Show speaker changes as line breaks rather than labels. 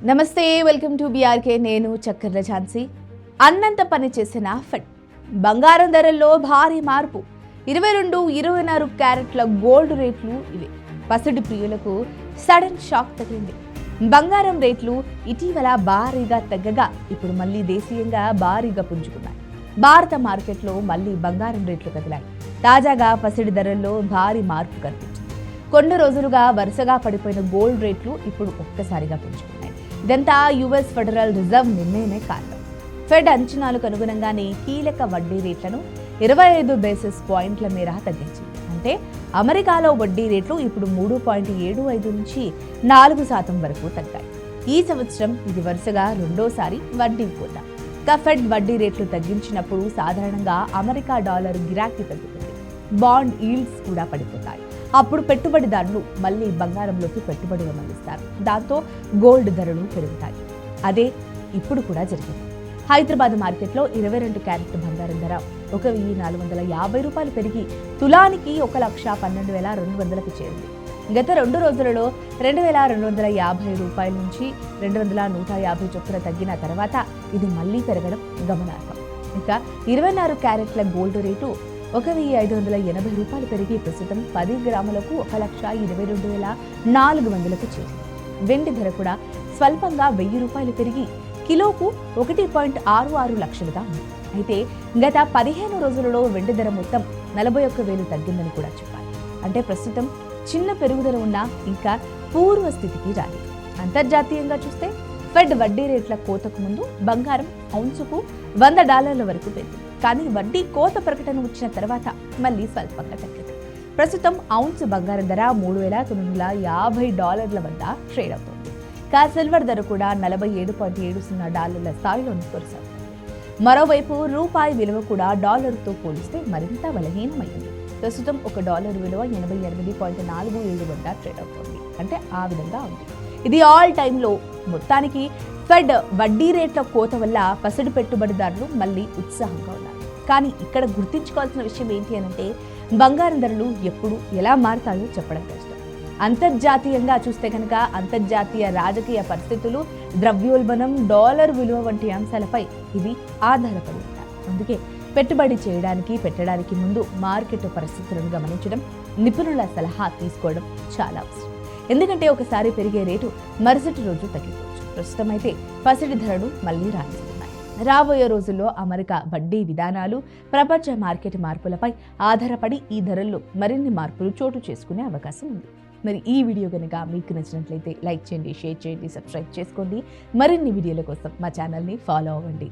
నమస్తే, welcome to BRK. నేను చక్కర్ల ఝాన్సీ. అన్నంత పని చేసిన ఫెడ్ బంగారం ధరల్లో భారీ మార్పు. 22-24 క్యారెట్ల గోల్డ్ రేట్లు ఇవే. పసిడి ప్రియులకు సడన్ షాక్ తగిలింది. బంగారం రేట్లు ఇటీవల భారీగా తగ్గగా ఇప్పుడు మళ్ళీ దేశీయంగా భారీగా పుంజుకున్నాయి. భారత మార్కెట్లో మళ్ళీ బంగారం రేట్లు కదిలాయి. తాజాగా పసిడి ధరల్లో భారీ మార్పు కనిపించింది. కొన్ని రోజులుగా వరుసగా పడిపోయిన గోల్డ్ రేట్లు ఇప్పుడు ఒక్కసారిగా పుంజుకున్నాయి. ఇదంతా యుఎస్ ఫెడరల్ రిజర్వ్ నిర్ణయమే కారణం. ఫెడ్ అంచనాలకు అనుగుణంగానే కీలక వడ్డీ రేట్లను 25 బేసిస్ పాయింట్ల మేర తగ్గించింది. అంటే అమెరికాలో వడ్డీ రేట్లు ఇప్పుడు 3.75 నుంచి 4% వరకు తగ్గాయి. ఈ సంవత్సరం ఇది వరుసగా రెండోసారి వడ్డీ కోత. ఫెడ్ వడ్డీ రేట్లు తగ్గించినప్పుడు సాధారణంగా అమెరికా డాలర్ గిరాకీ తగ్గుతుంది, బాండ్ ఈల్డ్స్ కూడా పడిపోతాయి. అప్పుడు పెట్టుబడిదారులు మళ్ళీ బంగారంలోకి పెట్టుబడులు మళ్లిస్తారు. దాంతో గోల్డ్ ధరలు పెరుగుతాయి. అదే ఇప్పుడు కూడా జరిగింది. హైదరాబాద్ మార్కెట్లో 22 క్యారెట్ బంగారం ధర 1,450 రూపాయలు పెరిగి తులానికి 1,12,200కు చేరింది. గత 2 రోజులలో 2,250 రూపాయల నుంచి 2,150 చొప్పున తగ్గిన తర్వాత ఇది మళ్లీ పెరగడం గమనార్హం. ఇక 24 క్యారెట్ల గోల్డ్ రేటు 1,580 రూపాయలు పెరిగి ప్రస్తుతం 10 గ్రాములకు 1,22,400కు చేరింది. వెండి ధర కూడా స్వల్పంగా 1,000 రూపాయలు పెరిగి కిలోకు 1.66 లక్షలుగా ఉంది. అయితే గత 15 రోజులలో వెండి ధర మొత్తం 41,000 తగ్గిందని కూడా చెప్పాలి. అంటే ప్రస్తుతం చిన్న పెరుగుదల ఉన్నా ఇంకా పూర్వ స్థితికి రాలేదు. అంతర్జాతీయంగా చూస్తే ఫెడ్ వడ్డీ రేట్ల కోతకు ముందు బంగారం ఔన్సుకు $100 వరకు పెరిగింది. కానీ వడ్డీ కోత ప్రకటన వచ్చిన తర్వాత మళ్ళీ స్వల్పంగా తగ్గింది. ప్రస్తుతం ఔన్స్ బంగారం ధర $3,950 వద్ద ట్రేడ్ అవుతోంది. సిల్వర్ ధర కూడా $47.70 స్థాయిలో కొనసాగుతుంది. మరోవైపు రూపాయి విలువ కూడా డాలర్తో పోలిస్తే మరింత బలహీనమైంది. ప్రస్తుతం $1 విలువ 88.47 వద్ద ట్రేడ్ అవుతోంది. అంటే ఆ విధంగా ఉంది. ఇది ఆల్ టైంలో. మొత్తానికి ఫెడ్ వడ్డీ రేట్ల కోత వల్ల పసిడి పెట్టుబడిదారులు మళ్ళీ ఉత్సాహంగా ఉన్నారు. కానీ ఇక్కడ గుర్తుంచుకోవాల్సిన విషయం ఏంటి అనంటే బంగారం ధరలు ఎప్పుడు ఎలా మారుతాయో చెప్పడం కష్టం. అంతర్జాతీయంగా చూస్తే కనుక అంతర్జాతీయ రాజకీయ పరిస్థితులు, ద్రవ్యోల్బణం, డాలర్ విలువ వంటి అంశాలపై ఇవి ఆధారపడి ఉంటాయి. అందుకే పెట్టుబడి చేయడానికి పెట్టడానికి ముందు మార్కెట్ పరిస్థితులను గమనించడం, నిపుణుల సలహా తీసుకోవడం చాలా అవసరం. ఎందుకంటే ఒకసారి పెరిగే రేటు మరుసటి రోజు తగ్గిపోవచ్చు. ప్రస్తుతం అయితే పసిడి ధరలు మళ్లీ రాణిస్తున్నాయి. రాబోయే రోజుల్లో అమెరికా వడ్డీ విధానాలు, ప్రపంచ మార్కెట్ మార్పులపై ఆధారపడి ఈ ధరల్లో మరిన్ని మార్పులు చోటు చేసుకునే అవకాశం ఉంది. మరి ఈ వీడియో కనుక మీకు నచ్చినట్లయితే లైక్ చేయండి, షేర్ చేయండి, సబ్స్క్రైబ్ చేసుకోండి. మరిన్ని వీడియోల కోసం మా ఛానల్ని ఫాలో అవ్వండి.